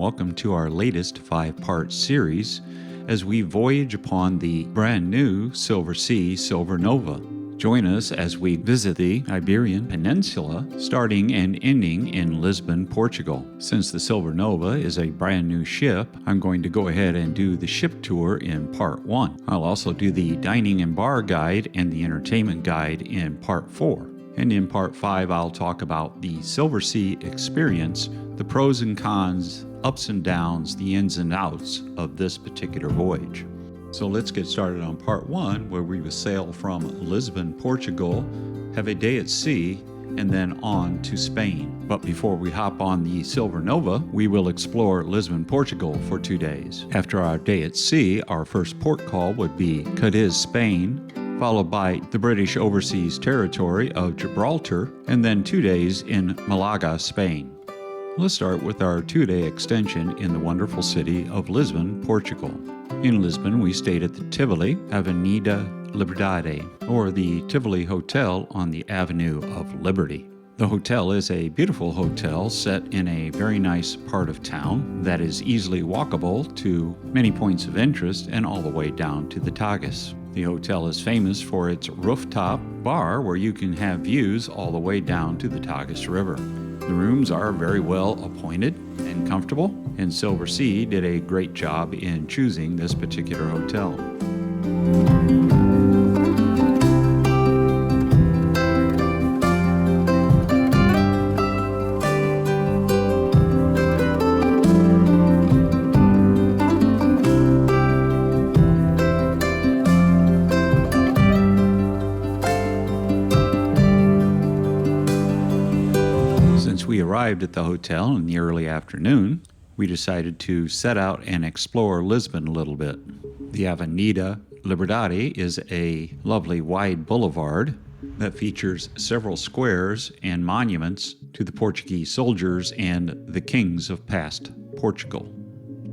welcome to our latest 5-part series as we voyage upon the brand new Silversea Silver NOVA. Join us as we visit the Iberian Peninsula, starting and ending in Lisbon, Portugal. Since the Silver NOVA is a brand new ship, I'm going to go ahead and do the ship tour in part 1. I'll also do the dining and bar guide and the entertainment guide in part 4. And in part 5, I'll talk about the Silversea experience, the pros and cons, ups and downs, the ins and outs of this particular voyage. So let's get started on part 1, where we will sail from Lisbon, Portugal, have a day at sea, and then on to Spain. But before we hop on the Silver NOVA, we will explore Lisbon, Portugal for 2 days. After our day at sea, our first port call would be Cadiz, Spain, followed by the British Overseas Territory of Gibraltar, and then 2 days in Malaga, Spain. Let's start with our 2-day extension in the wonderful city of Lisbon, Portugal. In Lisbon, we stayed at the Tivoli Avenida Liberdade, or the Tivoli Hotel on the Avenue of Liberty. The hotel is a beautiful hotel set in a very nice part of town that is easily walkable to many points of interest and all the way down to the Tagus. The hotel is famous for its rooftop bar where you can have views all the way down to the Tagus River. The rooms are very well appointed and comfortable, and Silversea did a great job in choosing this particular hotel. We arrived at the hotel in the early afternoon, we decided to set out and explore Lisbon a little bit. The Avenida Liberdade is a lovely wide boulevard that features several squares and monuments to the Portuguese soldiers and the kings of past Portugal.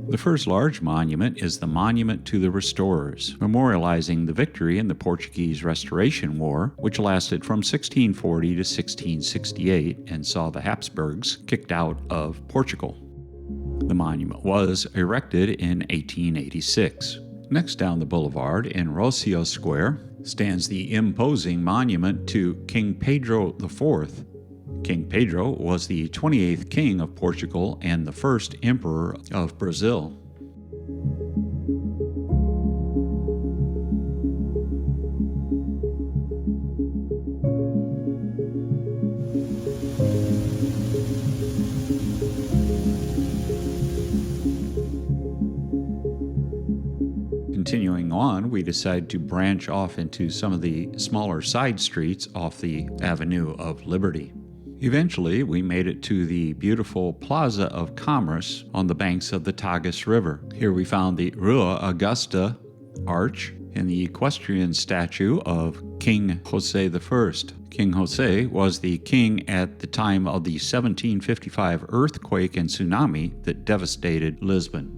The first large monument is the Monument to the Restorers, memorializing the victory in the Portuguese Restoration War, which lasted from 1640 to 1668 and saw the Habsburgs kicked out of Portugal. The monument was erected in 1886. Next down the boulevard in Rocio Square stands the imposing monument to King Pedro IV. King Pedro was the 28th king of Portugal and the first emperor of Brazil. Continuing on, we decided to branch off into some of the smaller side streets off the Avenue of Liberty. Eventually, we made it to the beautiful Plaza of Commerce on the banks of the Tagus River. Here we found the Rua Augusta Arch and the equestrian statue of King Jose I. King Jose was the king at the time of the 1755 earthquake and tsunami that devastated Lisbon.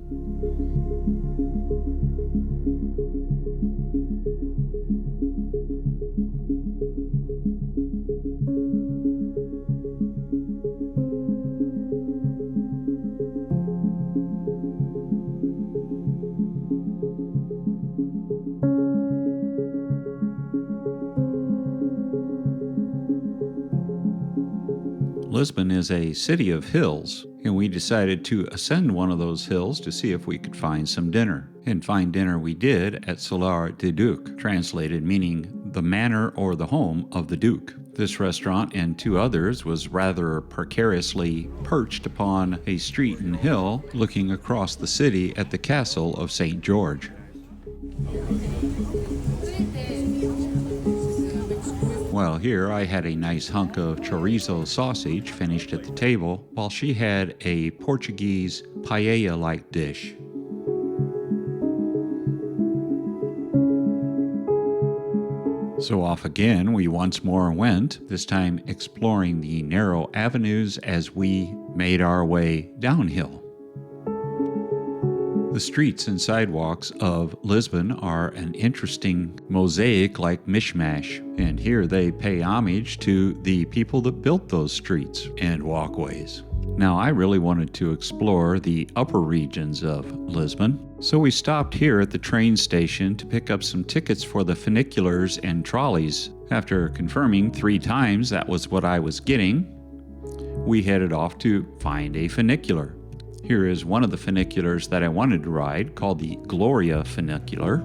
Lisbon is a city of hills, and we decided to ascend one of those hills to see if we could find some dinner. And find dinner we did at Solar de Duque, translated meaning the manor or the home of the Duke. This restaurant and 2 others was rather precariously perched upon a street and hill looking across the city at the castle of St. George. Well, here I had a nice hunk of chorizo sausage finished at the table, while she had a Portuguese paella-like dish. So off again we once more went, this time exploring the narrow avenues as we made our way downhill. The streets and sidewalks of Lisbon are an interesting mosaic-like mishmash, and here they pay homage to the people that built those streets and walkways. Now, I really wanted to explore the upper regions of Lisbon, so we stopped here at the train station to pick up some tickets for the funiculars and trolleys. After confirming 3 times that was what I was getting, we headed off to find a funicular. Here is one of the funiculars that I wanted to ride, called the Gloria funicular,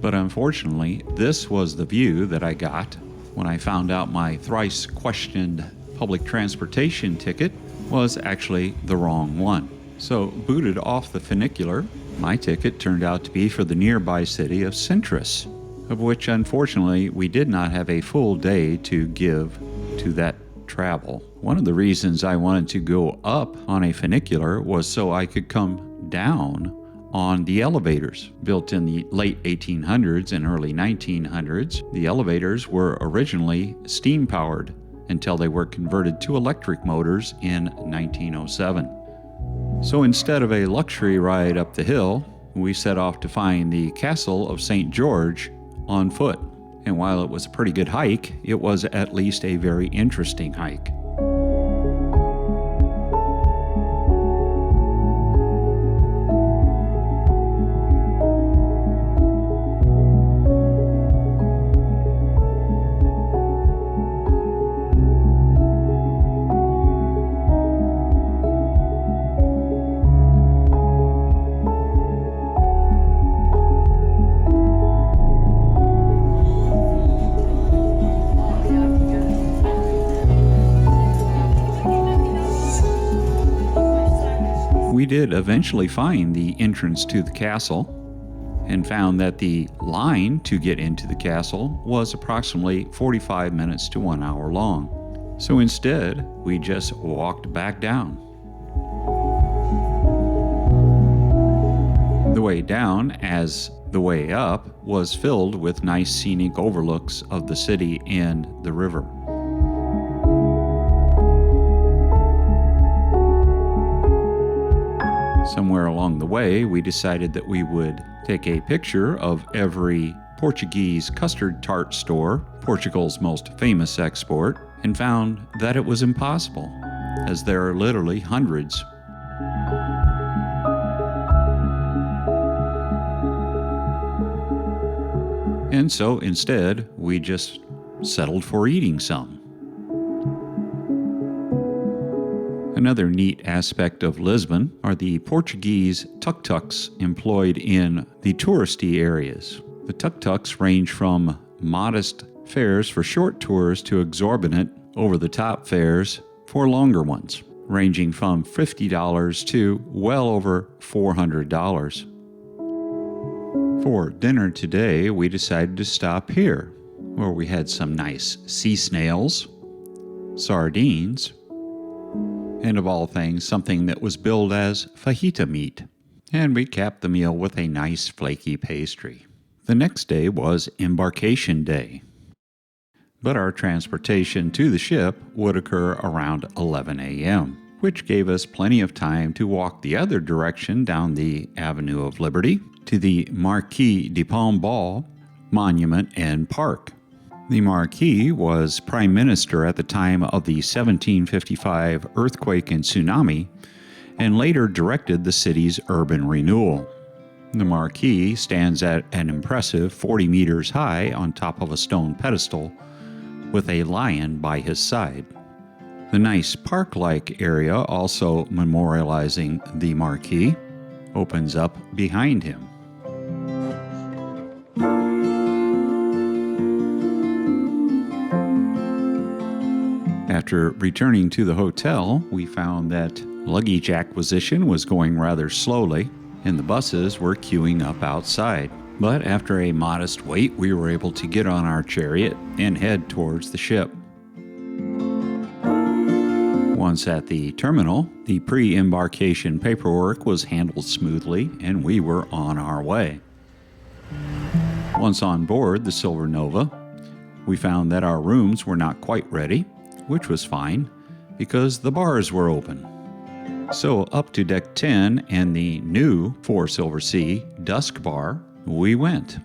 but unfortunately, this was the view that I got when I found out my thrice questioned public transportation ticket was actually the wrong one. So, booted off the funicular, my ticket turned out to be for the nearby city of Centris, of which unfortunately we did not have a full day to give to that travel. One of the reasons I wanted to go up on a funicular was so I could come down on the elevators. Built in the late 1800s and early 1900s, the elevators were originally steam-powered until they were converted to electric motors in 1907. So instead of a luxury ride up the hill, we set off to find the castle of St. George on foot. And while it was a pretty good hike, it was at least a very interesting hike. We did eventually find the entrance to the castle and found that the line to get into the castle was approximately 45 minutes to 1 hour long. So instead, we just walked back down. The way down, as the way up, was filled with nice scenic overlooks of the city and the river. Somewhere along the way, we decided that we would take a picture of every Portuguese custard tart store, Portugal's most famous export, and found that it was impossible, as there are literally hundreds. And so instead, we just settled for eating some. Another neat aspect of Lisbon are the Portuguese tuk-tuks employed in the touristy areas. The tuk-tuks range from modest fares for short tours to exorbitant, over-the-top fares for longer ones, ranging from $50 to well over $400. For dinner today, we decided to stop here, where we had some nice sea snails, sardines, and of all things, something that was billed as fajita meat. And we capped the meal with a nice flaky pastry. The next day was Embarkation Day, but our transportation to the ship would occur around 11 a.m., which gave us plenty of time to walk the other direction down the Avenue of Liberty to the Marquis de Pombal Monument and Park. The Marquis was prime minister at the time of the 1755 earthquake and tsunami, and later directed the city's urban renewal. The Marquis stands at an impressive 40 meters high on top of a stone pedestal, with a lion by his side. The nice park-like area, also memorializing the Marquis, opens up behind him. After returning to the hotel, we found that luggage acquisition was going rather slowly, and the buses were queuing up outside. But after a modest wait, we were able to get on our chariot and head towards the ship. Once at the terminal, the pre-embarkation paperwork was handled smoothly, and we were on our way. Once on board the Silver Nova, we found that our rooms were not quite ready, which was fine, because the bars were open. So up to deck 10 and the new 4 Silversea Dusk Bar we went.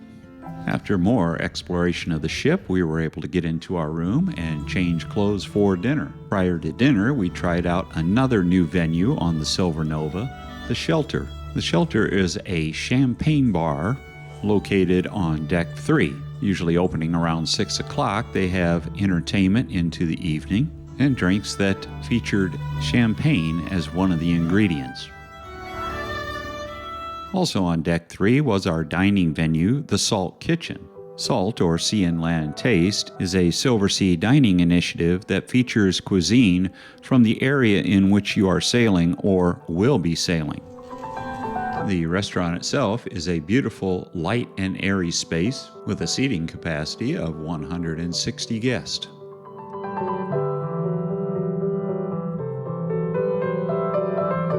After more exploration of the ship, we were able to get into our room and change clothes for dinner. Prior to dinner, we tried out another new venue on the Silver Nova, the Shelter. The Shelter is a champagne bar located on Deck 3. Usually opening around 6 o'clock, they have entertainment into the evening and drinks that featured champagne as one of the ingredients. Also on Deck 3 was our dining venue, the Salt Kitchen. Salt, or Sea and Land Taste, is a Silversea dining initiative that features cuisine from the area in which you are sailing or will be sailing. The restaurant itself is a beautiful, light and airy space with a seating capacity of 160 guests.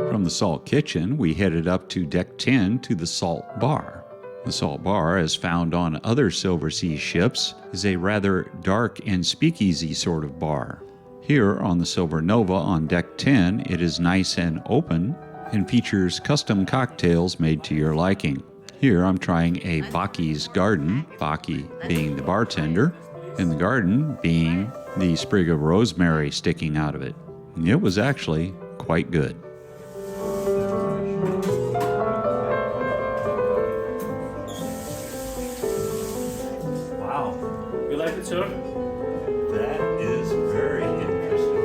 From the Salt Kitchen, we headed up to Deck 10 to the Salt Bar. The Salt Bar, as found on other Silversea ships, is a rather dark and speakeasy sort of bar. Here on the Silver Nova on Deck 10, it is nice and open and features custom cocktails made to your liking. Here I'm trying a Baki's Garden, Baki being the bartender, and the garden being the sprig of rosemary sticking out of it. It was actually quite good. Wow. You like it, sir? That is very interesting.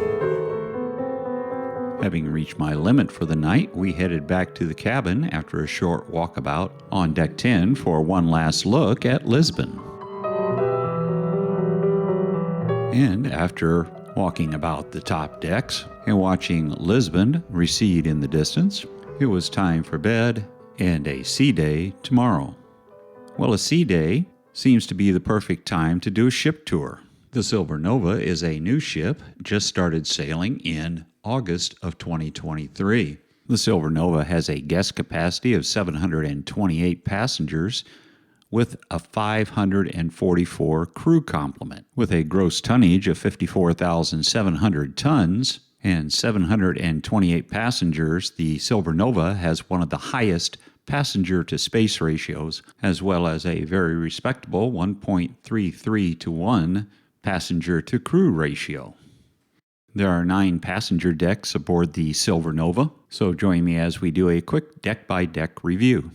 Having reached my limit for the night, we headed back to the cabin after a short walkabout on Deck 10 for one last look at Lisbon. And after walking about the top decks and watching Lisbon recede in the distance, it was time for bed and a sea day tomorrow. Well, a sea day seems to be the perfect time to do a ship tour. The Silver Nova is a new ship, just started sailing in August of 2023. The Silver Nova has a guest capacity of 728 passengers with a 544 crew complement. With a gross tonnage of 54,700 tons and 728 passengers, the Silver Nova has one of the highest passenger to space ratios, as well as a very respectable 1.33 to 1 passenger to crew ratio. There are 9 passenger decks aboard the Silver Nova, so join me as we do a quick deck-by-deck review.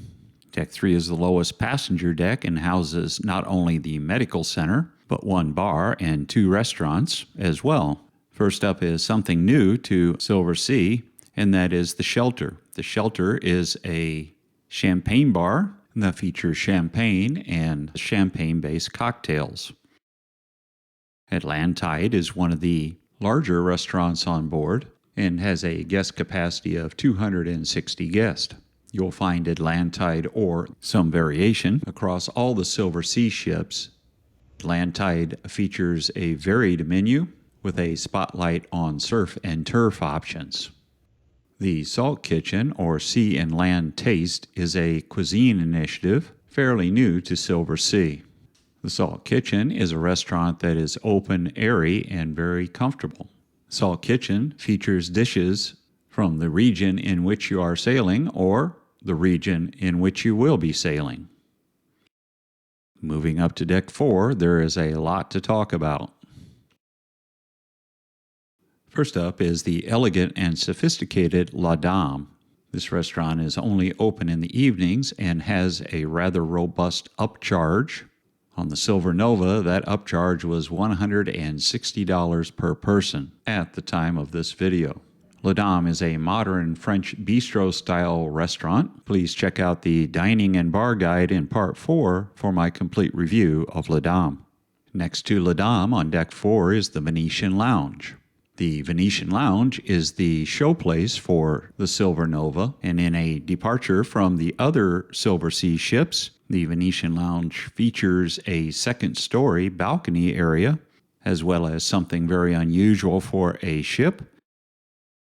Deck 3 is the lowest passenger deck and houses not only the medical center, but 1 bar and 2 restaurants as well. First up is something new to Silversea, and that is the Shelter. The Shelter is a champagne bar that features champagne and champagne-based cocktails. Atlantide is one of the larger restaurants on board and has a guest capacity of 260 guests. You'll find Atlantide or some variation across all the Silversea ships. Atlantide features a varied menu with a spotlight on surf and turf options. The Salt Kitchen, or Sea and Land Taste, is a cuisine initiative fairly new to Silversea. The Salt Kitchen is a restaurant that is open, airy, and very comfortable. Salt Kitchen features dishes from the region in which you are sailing or the region in which you will be sailing. Moving up to Deck 4, there is a lot to talk about. First up is the elegant and sophisticated La Dame. This restaurant is only open in the evenings and has a rather robust upcharge. On the Silver Nova, that upcharge was $160 per person at the time of this video. La Dame is a modern French bistro-style restaurant. Please check out the Dining and Bar Guide in Part 4 for my complete review of La Dame. Next to La Dame on Deck 4 is the Venetian Lounge. The Venetian Lounge is the showplace for the Silver Nova, and in a departure from the other Silversea ships, the Venetian Lounge features a second-story balcony area, as well as something very unusual for a ship,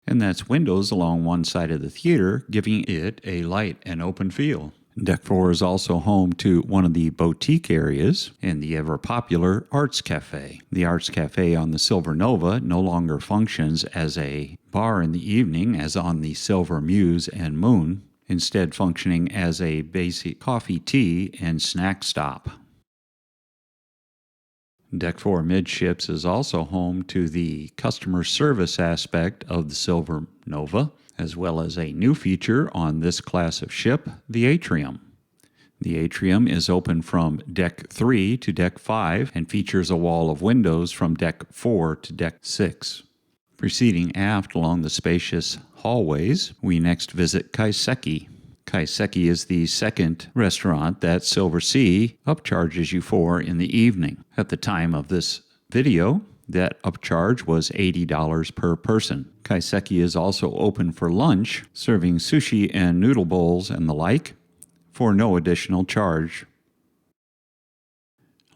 and that's windows along one side of the theater, giving it a light and open feel. Deck 4 is also home to one of the boutique areas and the ever-popular Arts Cafe. The Arts Cafe on the Silver Nova no longer functions as a bar in the evening as on the Silver Muse and Moon, instead functioning as a basic coffee, tea, and snack stop. Deck 4 midships is also home to the customer service aspect of the Silver Nova, as well as a new feature on this class of ship, the atrium. The atrium is open from Deck 3 to Deck 5 and features a wall of windows from Deck 4 to Deck 6. Proceeding aft along the spacious hallways, we next visit Kaiseki. Kaiseki is the second restaurant that Silversea upcharges you for in the evening. At the time of this video, that upcharge was $80 per person. Kaiseki is also open for lunch, serving sushi and noodle bowls and the like, for no additional charge.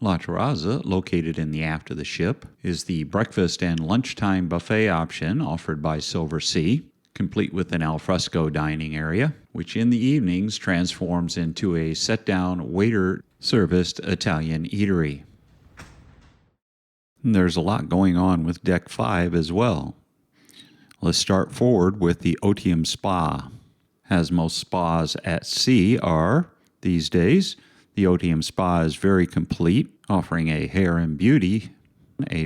La Terraza, located in the aft of the ship, is the breakfast and lunchtime buffet option offered by Silversea, complete with an alfresco dining area, which in the evenings transforms into a sit-down, waiter-serviced Italian eatery. There's a lot going on with Deck 5 as well. Let's start forward with the Otium Spa. As most spas at sea are these days, the Otium Spa is very complete, offering a hair and beauty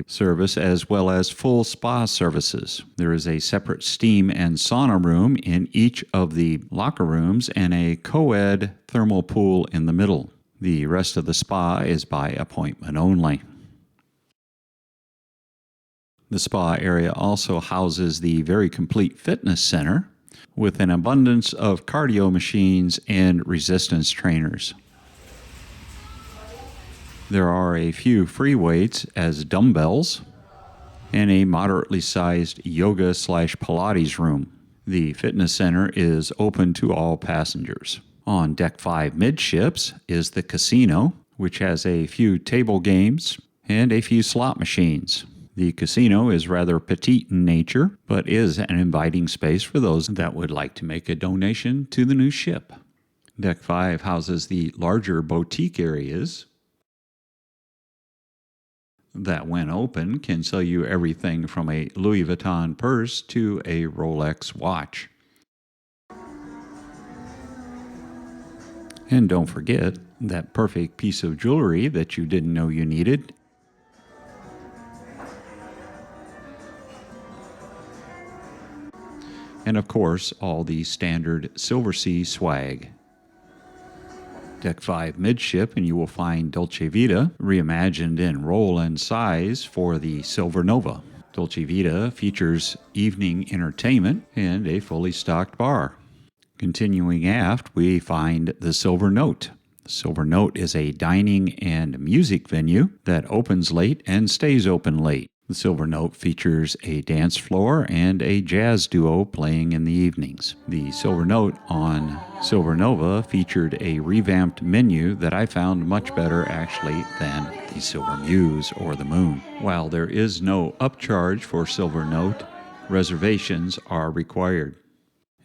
service as well as full spa services. There is a separate steam and sauna room in each of the locker rooms and a co-ed thermal pool in the middle. The rest of the spa is by appointment only. The spa area also houses the very complete fitness center with an abundance of cardio machines and resistance trainers. There are a few free weights as dumbbells and a moderately sized yoga/Pilates room. The fitness center is open to all passengers. On Deck 5 midships is the casino, which has a few table games and a few slot machines. The casino is rather petite in nature, but is an inviting space for those that would like to make a donation to the new ship. Deck 5 houses the larger boutique areas that, when open, can sell you everything from a Louis Vuitton purse to a Rolex watch. And don't forget that perfect piece of jewelry that you didn't know you needed. And of course, all the standard Silversea swag. Deck 5 midship, and you will find Dolce Vita reimagined in role and size for the Silver Nova. Dolce Vita features evening entertainment and a fully stocked bar. Continuing aft, we find the Silver Note. The Silver Note is a dining and music venue that opens late and stays open late. The Silver Note features a dance floor and a jazz duo playing in the evenings. The Silver Note on Silver Nova featured a revamped menu that I found much better actually than the Silver Muse or the Moon. While there is no upcharge for Silver Note, reservations are required.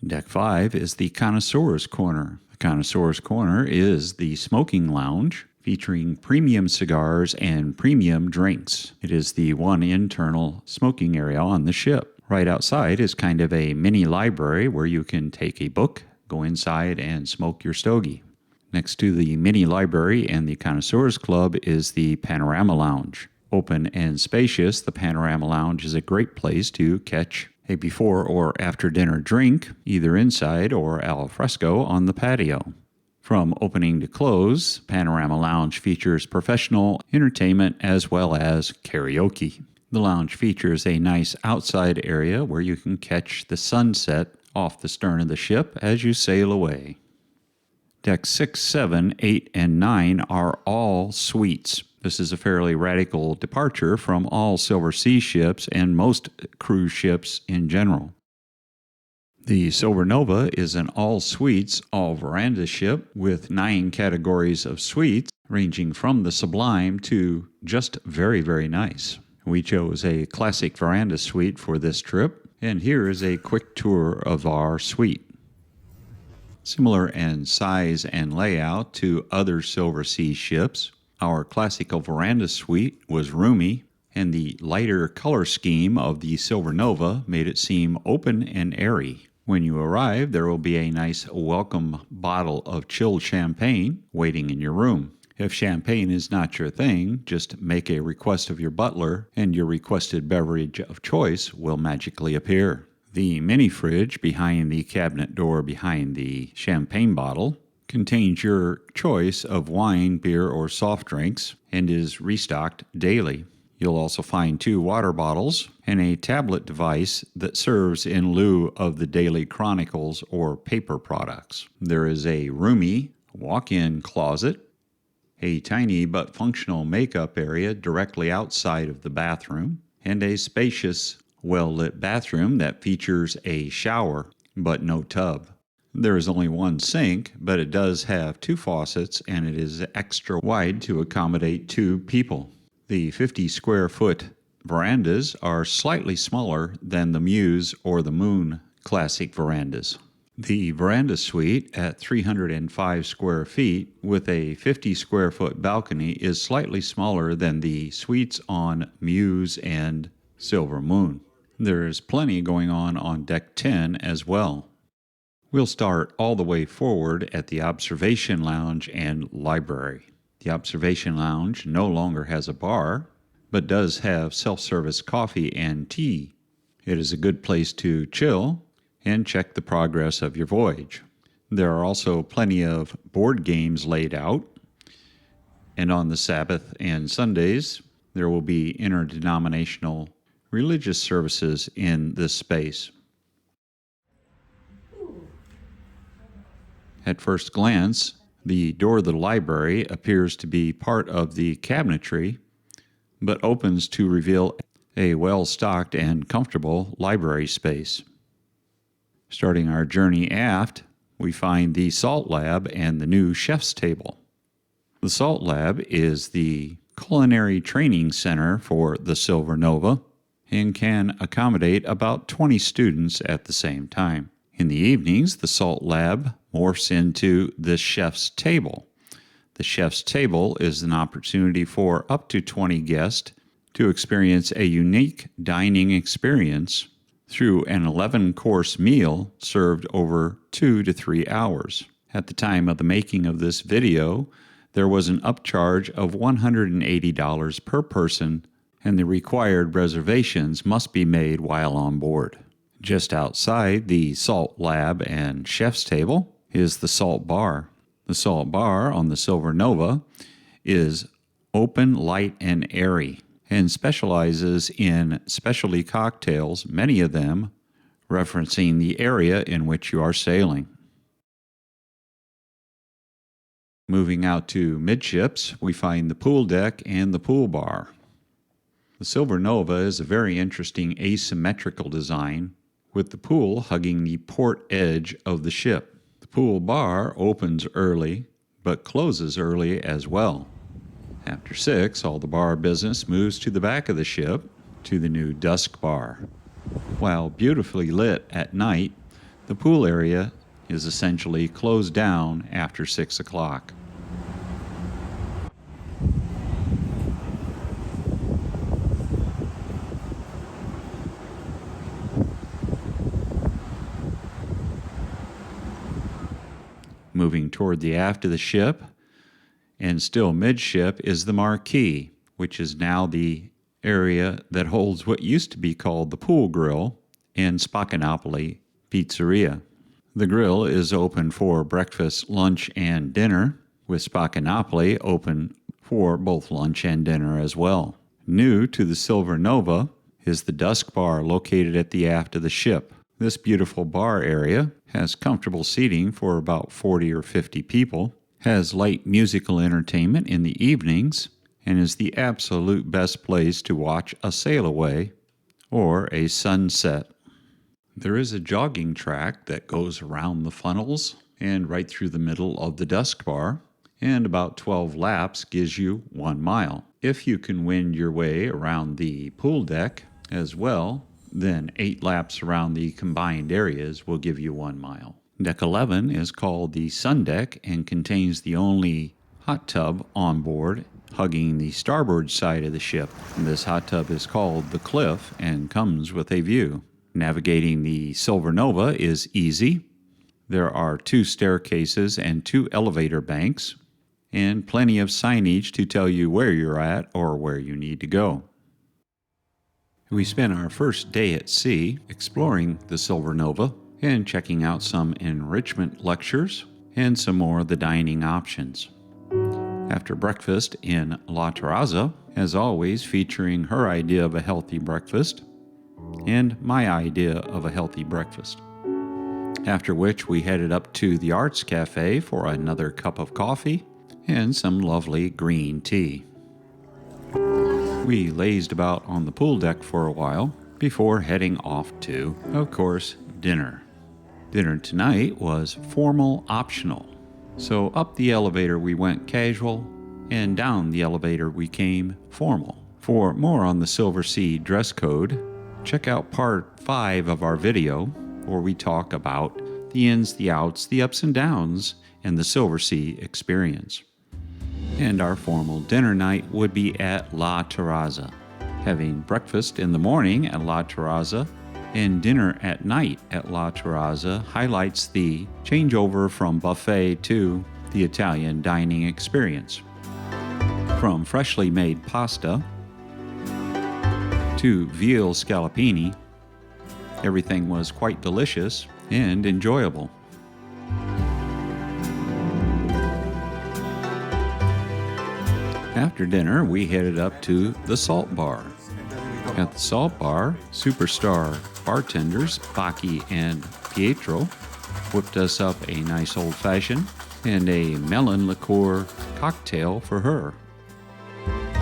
Deck 5 is the Connoisseur's Corner. The Connoisseur's Corner is the smoking lounge featuring premium cigars and premium drinks. It is the one internal smoking area on the ship. Right outside is kind of a mini library where you can take a book, go inside, and smoke your stogie. Next to the mini library and the Connoisseurs Club is the Panorama Lounge. Open and spacious, the Panorama Lounge is a great place to catch a before or after dinner drink, either inside or al fresco on the patio. From opening to close, Panorama Lounge features professional entertainment as well as karaoke. The lounge features a nice outside area where you can catch the sunset off the stern of the ship as you sail away. Decks 6, 7, 8, and 9 are all suites. This is a fairly radical departure from all Silversea ships and most cruise ships in general. The Silver Nova is an all-suites, all-veranda ship with 9 categories of suites, ranging from the sublime to just very, very nice. We chose a classic veranda suite for this trip, and here is a quick tour of our suite. Similar in size and layout to other Silversea ships, our classical veranda suite was roomy, and the lighter color scheme of the Silver Nova made it seem open and airy. When you arrive, there will be a nice welcome bottle of chilled champagne waiting in your room. If champagne is not your thing, just make a request of your butler and your requested beverage of choice will magically appear. The mini fridge behind the cabinet door behind the champagne bottle contains your choice of wine, beer, or soft drinks and is restocked daily. You'll also find 2 water bottles and a tablet device that serves in lieu of the daily chronicles or paper products. There is a roomy walk-in closet, a tiny but functional makeup area directly outside of the bathroom, and a spacious, well-lit bathroom that features a shower but no tub. There is only one sink, but it does have 2 faucets and it is extra wide to accommodate 2 people. The 50 square foot verandas are slightly smaller than the Muse or the Moon classic verandas. The veranda suite at 305 square feet with a 50 square foot balcony is slightly smaller than the suites on Muse and Silver Moon. There is plenty going on deck 10 as well. We'll start all the way forward at the observation lounge and library. The observation lounge no longer has a bar, but does have self-service coffee and tea. It is a good place to chill and check the progress of your voyage. There are also plenty of board games laid out, and on the Sabbath and Sundays, there will be interdenominational religious services in this space. At first glance, the door of the library appears to be part of the cabinetry, but opens to reveal a well-stocked and comfortable library space. Starting our journey aft, we find the Salt Lab and the new chef's table. The Salt Lab is the culinary training center for the Silver Nova and can accommodate about 20 students at the same time. In the evenings, the Salt Lab morphs into the chef's table. The chef's table is an opportunity for up to 20 guests to experience a unique dining experience through an 11-course meal served over 2 to 3 hours. At the time of the making of this video, there was an upcharge of $180 per person, and the required reservations must be made while on board. Just outside the Salt Lab and chef's table is the Salt Bar. The Salt Bar on the Silver Nova is open, light, and airy, and specializes in specialty cocktails, many of them referencing the area in which you are sailing. Moving out to midships, we find the pool deck and the pool bar. The Silver Nova is a very interesting asymmetrical design, with the pool hugging the port edge of the ship. The pool bar opens early, but closes early as well. After 6, all the bar business moves to the back of the ship, to the new dusk bar. While beautifully lit at night, the pool area is essentially closed down after 6 o'clock. Moving toward the aft of the ship, and still midship, is the marquee, which is now the area that holds what used to be called the Pool Grill and Spaccanapoli Pizzeria. The grill is open for breakfast, lunch, and dinner, with Spaccanapoli open for both lunch and dinner as well. New to the Silver Nova is the dusk bar located at the aft of the ship. This beautiful bar area has comfortable seating for about 40 or 50 people, has light musical entertainment in the evenings, and is the absolute best place to watch a sail away or a sunset. There is a jogging track that goes around the funnels and right through the middle of the dusk bar, and about 12 laps gives you 1 mile. If you can wind your way around the pool deck as well, then 8 laps around the combined areas will give you 1 mile. Deck 11 is called the Sun Deck and contains the only hot tub on board, hugging the starboard side of the ship. This hot tub is called the Cliff and comes with a view. Navigating the Silver Nova is easy. There are 2 staircases and 2 elevator banks. and plenty of signage to tell you where you're at or where you need to go. We spent our first day at sea exploring the Silver Nova and checking out some enrichment lectures and some more of the dining options. After breakfast in La Terraza, as always featuring her idea of a healthy breakfast and my idea of a healthy breakfast. After which we headed up to the Arts Cafe for another cup of coffee and some lovely green tea. We lazed about on the pool deck for a while before heading off to, of course, dinner. Dinner tonight was formal optional. So up the elevator we went casual, and down the elevator we came formal. For more on the Silversea dress code, check out part 5 of our video, where we talk about the ins, the outs, the ups and downs, and the Silversea experience. And our formal dinner night would be at La Terraza, having breakfast in the morning at La Terraza and dinner at night at La Terraza highlights the changeover from buffet to the Italian dining experience. From freshly made pasta to veal scallopini, everything was quite delicious and enjoyable. After dinner, we headed up to the Salt Bar. At the Salt Bar, superstar bartenders Baki and Pietro whipped us up a nice old-fashioned and a melon liqueur cocktail for her.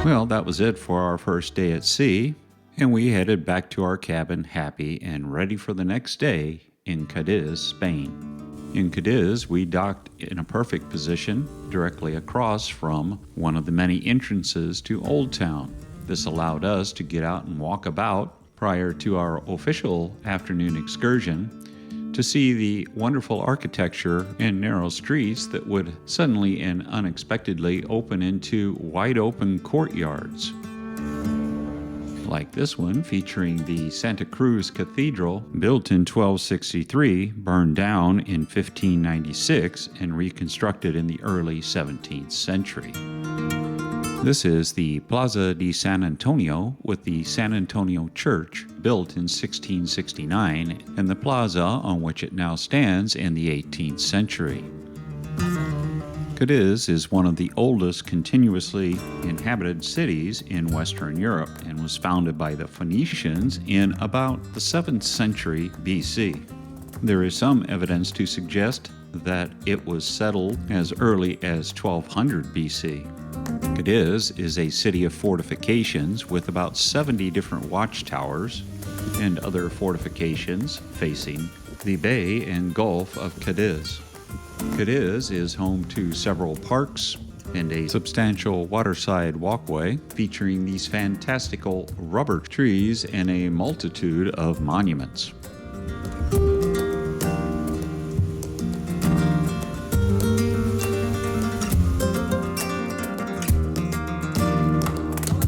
Well, that was it for our first day at sea, and we headed back to our cabin happy and ready for the next day in Cadiz, Spain. In Cadiz, we docked in a perfect position directly across from one of the many entrances to Old Town. This allowed us to get out and walk about prior to our official afternoon excursion to see the wonderful architecture and narrow streets that would suddenly and unexpectedly open into wide open courtyards. Like this one featuring the Santa Cruz Cathedral, built in 1263, burned down in 1596, and reconstructed in the early 17th century. This is the Plaza de San Antonio with the San Antonio Church, built in 1669, and the plaza on which it now stands in the 18th century. Cadiz is one of the oldest continuously inhabited cities in Western Europe and was founded by the Phoenicians in about the 7th century BC. There is some evidence to suggest that it was settled as early as 1200 BC. Cadiz is a city of fortifications with about 70 different watchtowers and other fortifications facing the Bay and Gulf of Cadiz. Cadiz is home to several parks and a substantial waterside walkway featuring these fantastical rubber trees and a multitude of monuments.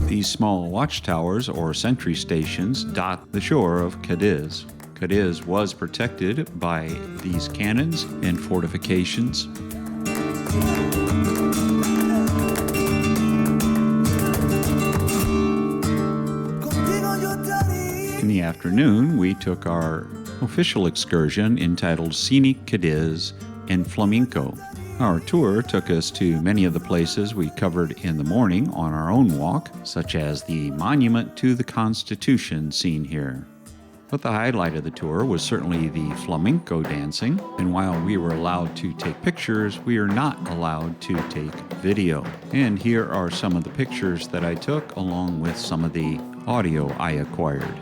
These small watchtowers or sentry stations dot the shore of Cadiz. Cadiz was protected by these cannons and fortifications. In the afternoon, we took our official excursion entitled Scenic Cadiz and Flamenco. Our tour took us to many of the places we covered in the morning on our own walk, such as the monument to the Constitution seen here. But the highlight of the tour was certainly the flamenco dancing, and while we were allowed to take pictures, we are not allowed to take video. And here are some of the pictures that I took, along with some of the audio I acquired.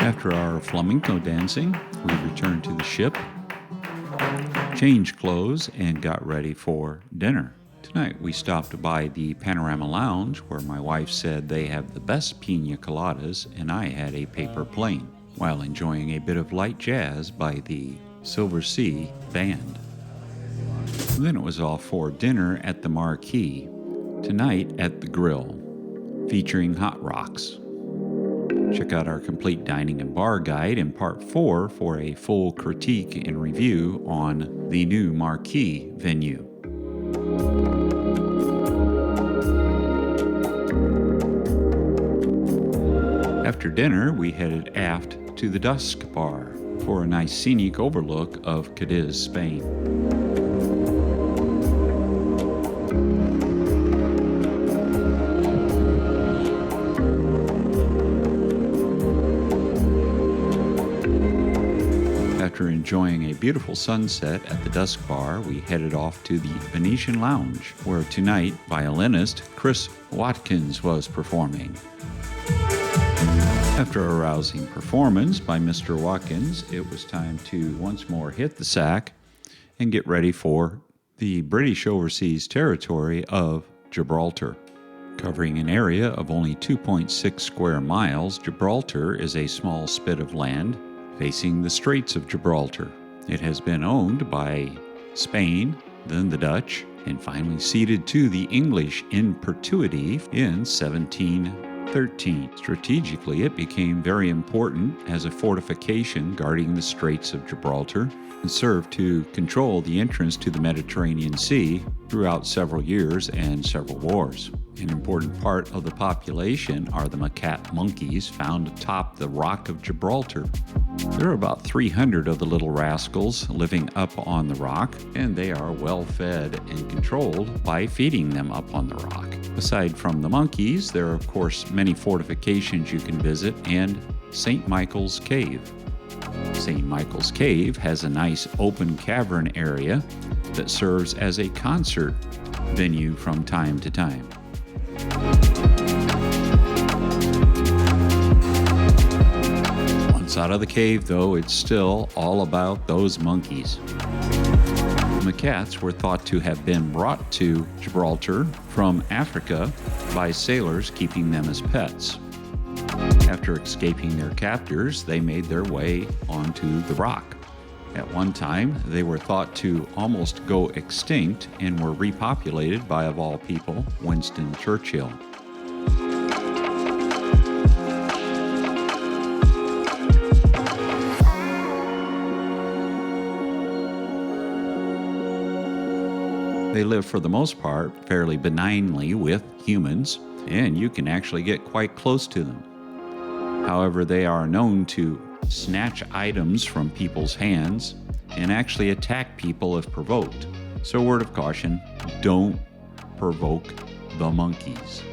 After our flamenco dancing, we returned to the ship, changed clothes, and got ready for dinner. Tonight we stopped by the Panorama Lounge, where my wife said they have the best pina coladas, and I had a paper plane, while enjoying a bit of light jazz by the Silversea Band. Then it was off for dinner at the Marquee, tonight at the Grill, featuring hot rocks. Check out our complete dining and bar guide in part 4 for a full critique and review on the new marquee venue. After dinner, we headed aft to the Dusk Bar for a nice scenic overlook of Cadiz, Spain. After enjoying a beautiful sunset at the Dusk Bar, we headed off to the Venetian Lounge, where tonight violinist Chris Watkins was performing. After a rousing performance by Mr. Watkins, it was time to once more hit the sack and get ready for the British overseas territory of Gibraltar. Covering an area of only 2.6 square miles, Gibraltar is a small spit of land facing the Straits of Gibraltar. It has been owned by Spain, then the Dutch, and finally ceded to the English in perpetuity in 1713. Strategically, it became very important as a fortification guarding the Straits of Gibraltar and served to control the entrance to the Mediterranean Sea throughout several years and several wars. An important part of the population are the macaque monkeys found atop the Rock of Gibraltar. There are about 300 of the little rascals living up on the rock, and they are well fed and controlled by feeding them up on the rock. Aside from the monkeys, there are of course many fortifications you can visit and St. Michael's Cave. St. Michael's Cave has a nice open cavern area that serves as a concert venue from time to time. Once out of the cave, though, it's still all about those monkeys. The macaques were thought to have been brought to Gibraltar from Africa by sailors keeping them as pets. After escaping their captors, they made their way onto the rock. At one time, they were thought to almost go extinct and were repopulated by, of all people, Winston Churchill. They live for the most part fairly benignly with humans, and you can actually get quite close to them. However, they are known to snatch items from people's hands and actually attack people if provoked. So, word of caution, don't provoke the monkeys.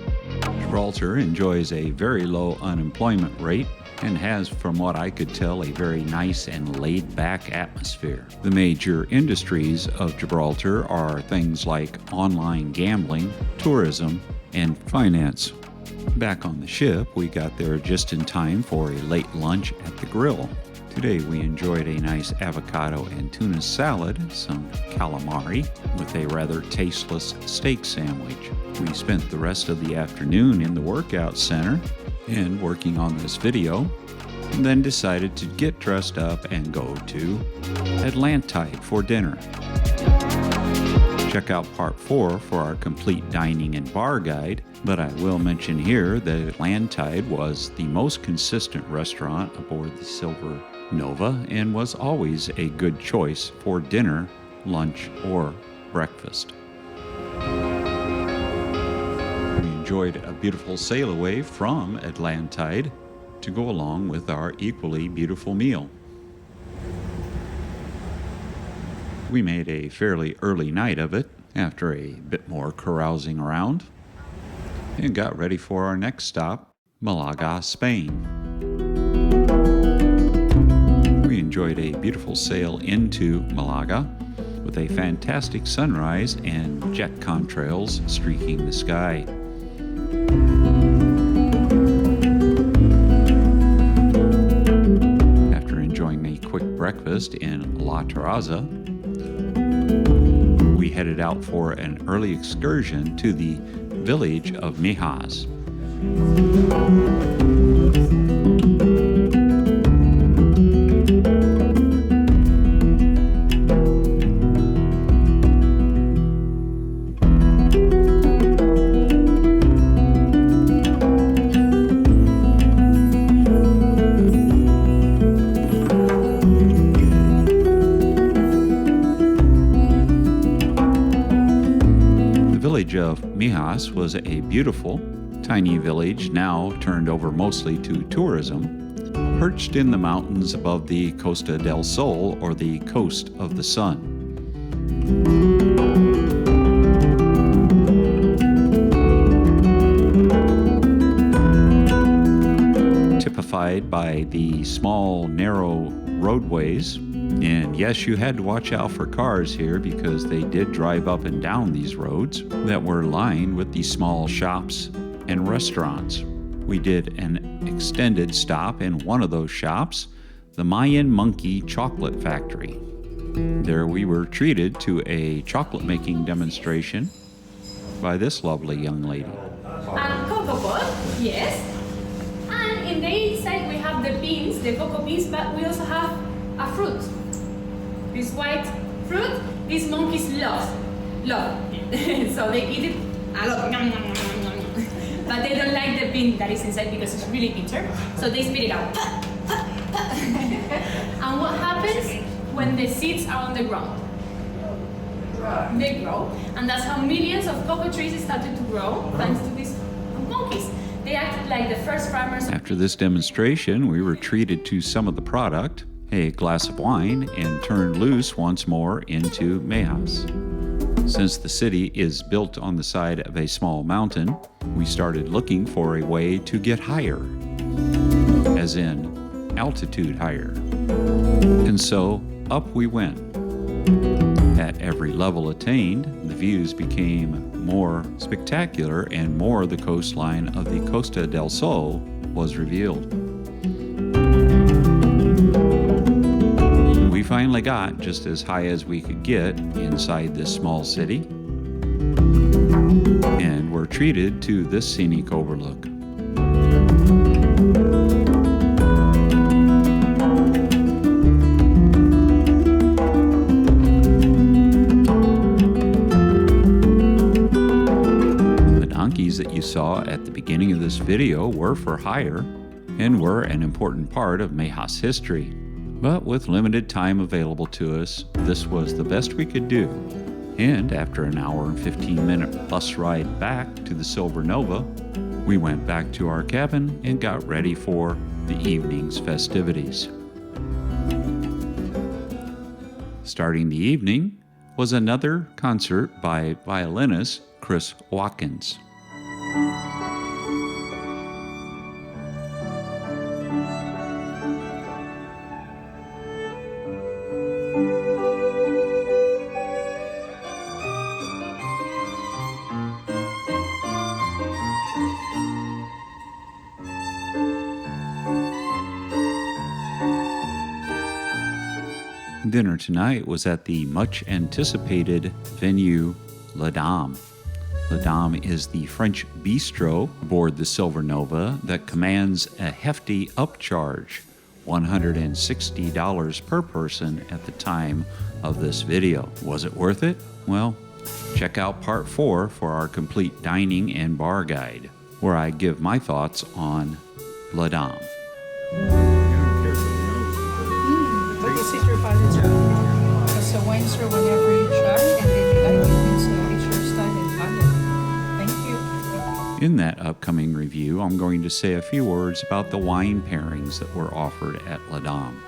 Gibraltar enjoys a very low unemployment rate and has, from what I could tell, a very nice and laid-back atmosphere. The major industries of Gibraltar are things like online gambling, tourism, and finance. Back on the ship, we got there just in time for a late lunch at the grill. Today we enjoyed a nice avocado and tuna salad, some calamari, with a rather tasteless steak sandwich. We spent the rest of the afternoon in the workout center and working on this video, and then decided to get dressed up and go to Atlantide for dinner. Check out part 4 for our complete dining and bar guide, but I will mention here that Atlantide was the most consistent restaurant aboard the Silver Nova and was always a good choice for dinner, lunch, or breakfast. We enjoyed a beautiful sail away from Atlantide to go along with our equally beautiful meal. We made a fairly early night of it after a bit more carousing around and got ready for our next stop, Malaga, Spain. We enjoyed a beautiful sail into Malaga with a fantastic sunrise and jet contrails streaking the sky. After enjoying a quick breakfast in La Terraza, we headed out for an early excursion to the village of Mijas. of Mijas was a beautiful, tiny village now turned over mostly to tourism, perched in the mountains above the Costa del Sol, or the Coast of the Sun. Typified by the small, narrow roadways. And yes, you had to watch out for cars here because they did drive up and down these roads that were lined with these small shops and restaurants. We did an extended stop in one of those shops, the Mayan Monkey Chocolate Factory. There we were treated to a chocolate making demonstration by this lovely young lady. Cocoa pod, yes. And in the inside we have the beans, the cocoa beans, but we also have a fruit. This white fruit, these monkeys love. So they eat it a lot. But they don't like the bean that is inside because it's really bitter. So they spit it out. And what happens when the seeds are on the ground? They grow. And that's how millions of cocoa trees started to grow thanks to these monkeys. They acted like the first farmers. After this demonstration, we were treated to some of the product, a glass of wine, and turned loose once more into Mijas. Since the city is built on the side of a small mountain, we started looking for a way to get higher, as in altitude higher. And so up we went. At every level attained, the views became more spectacular and more the coastline of the Costa del Sol was revealed. We finally got just as high as we could get inside this small city and were treated to this scenic overlook. The donkeys that you saw at the beginning of this video were for hire and were an important part of Mijas history. But with limited time available to us, this was the best we could do. And after an hour and 15-minute bus ride back to the Silver Nova, we went back to our cabin and got ready for the evening's festivities. Starting the evening was another concert by violinist Chris Watkins. Dinner tonight was at the much-anticipated venue La Dame. La Dame is the French bistro aboard the Silver Nova that commands a hefty upcharge, $160 per person at the time of this video. Was it worth it? Well, check out part 4 for our complete dining and bar guide, where I give my thoughts on La Dame. So wines are whenever you try, and then you like it, it's your style and palate. Thank you. In that upcoming review, I'm going to say a few words about the wine pairings that were offered at La Dame.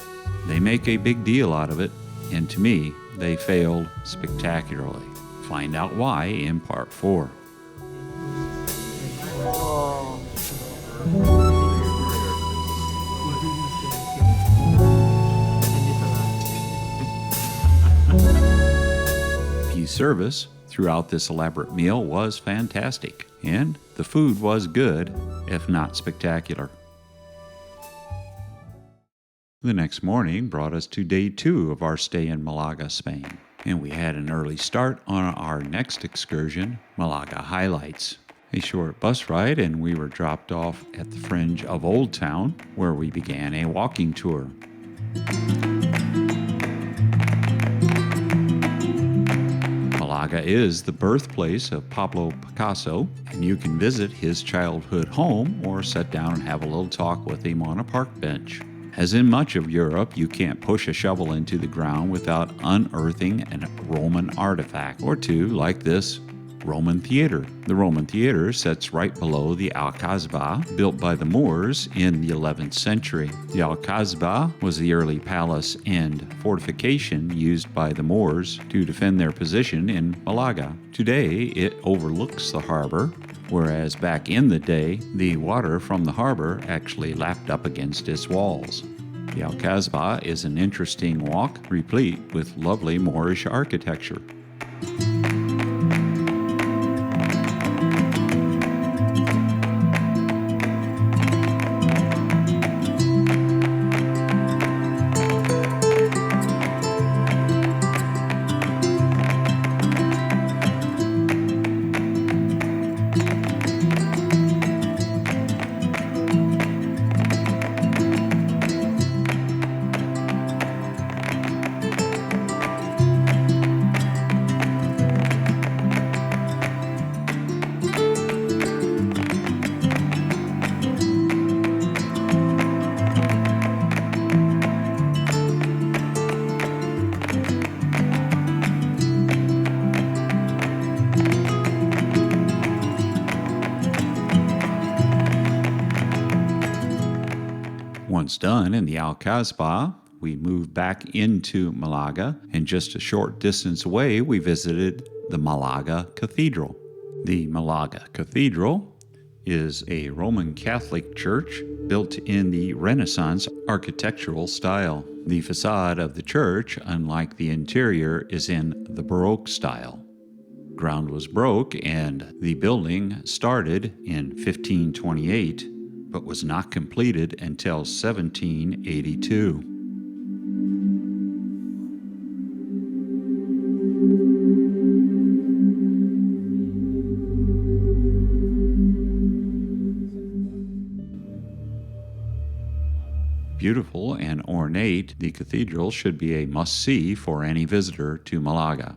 They make a big deal out of it, and to me, they failed spectacularly. Find out why in part 4. Service throughout this elaborate meal was fantastic, and the food was good, if not spectacular. The next morning brought us to day 2 of our stay in Malaga, Spain, and we had an early start on our next excursion, Malaga Highlights. A short bus ride, and we were dropped off at the fringe of Old Town, where we began a walking tour. Malaga is the birthplace of Pablo Picasso, and you can visit his childhood home or sit down and have a little talk with him on a park bench. As in much of Europe, you can't push a shovel into the ground without unearthing a Roman artifact or two like this Roman Theater. The Roman Theater sits right below the Alcazaba, built by the Moors in the 11th century. The Alcazaba was the early palace and fortification used by the Moors to defend their position in Malaga. Today, it overlooks the harbor, whereas back in the day, the water from the harbor actually lapped up against its walls. The Alcazaba is an interesting walk, replete with lovely Moorish architecture. Once done in the Alcazaba, we moved back into Malaga, and just a short distance away, we visited the Malaga Cathedral. The Malaga Cathedral is a Roman Catholic church built in the Renaissance architectural style. The facade of the church, unlike the interior, is in the Baroque style. Ground was broke, and the building started in 1528, but was not completed until 1782. Beautiful and ornate, the cathedral should be a must-see for any visitor to Malaga.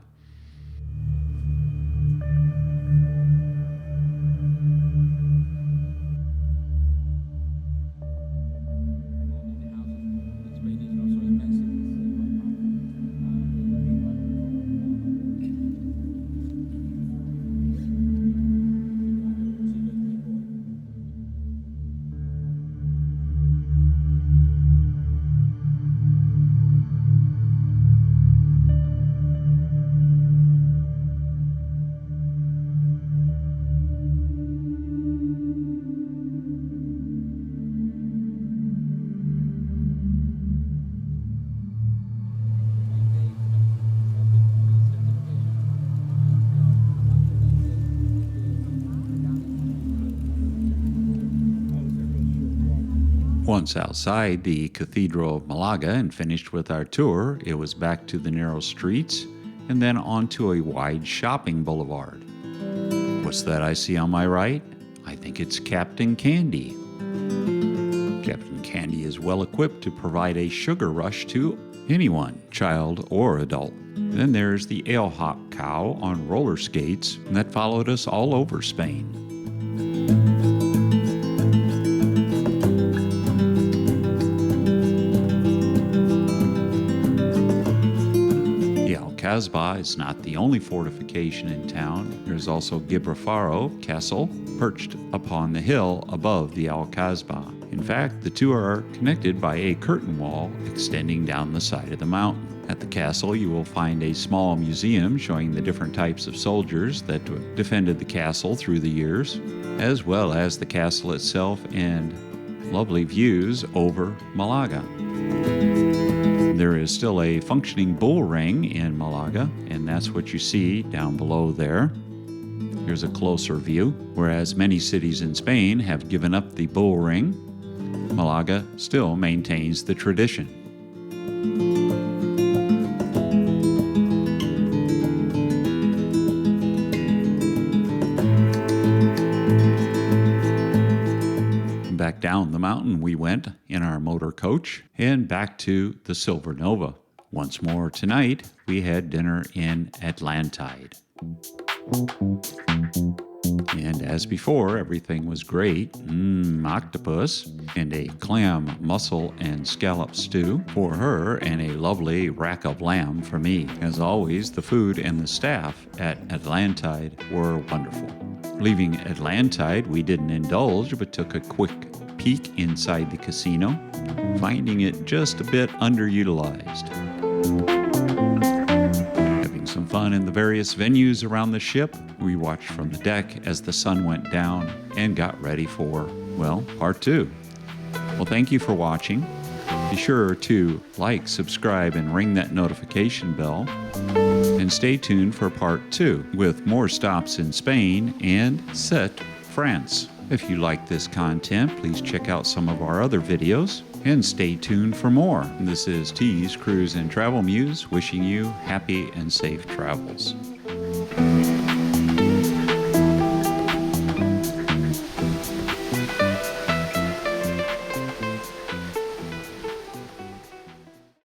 Once outside the Cathedral of Malaga and finished with our tour, it was back to the narrow streets and then onto a wide shopping boulevard. What's that I see on my right? I think it's Captain Candy. Captain Candy is well equipped to provide a sugar rush to anyone, child or adult. Then there's the ale hop cow on roller skates that followed us all over Spain. Alcazaba is not the only fortification in town. There's also Gibraltar Castle, perched upon the hill above the Alcazaba. In fact, the two are connected by a curtain wall extending down the side of the mountain. At the castle, you will find a small museum showing the different types of soldiers that defended the castle through the years, as well as the castle itself and lovely views over Malaga. There is still a functioning bull ring in Malaga, and that's what you see down below there. Here's a closer view. Whereas many cities in Spain have given up the bull ring, Malaga still maintains the tradition. Back down the mountain we went in our motor coach and back to the Silver Nova. Once more tonight, we had dinner in Atlantide. And as before, everything was great. Octopus and a clam, mussel, and scallop stew for her, and a lovely rack of lamb for me. As always, the food and the staff at Atlantide were wonderful. Leaving Atlantide, we didn't indulge, but took a quick peek inside the casino, finding it just a bit underutilized. Having some fun in the various venues around the ship, we watched from the deck as the sun went down and got ready for, well, part 2. Well, thank you for watching. Be sure to like, subscribe, and ring that notification bell. And stay tuned for part 2 with more stops in Spain and Sete, France. If you like this content, please check out some of our other videos and stay tuned for more. This is T's Cruise and Travel Muse wishing you happy and safe travels.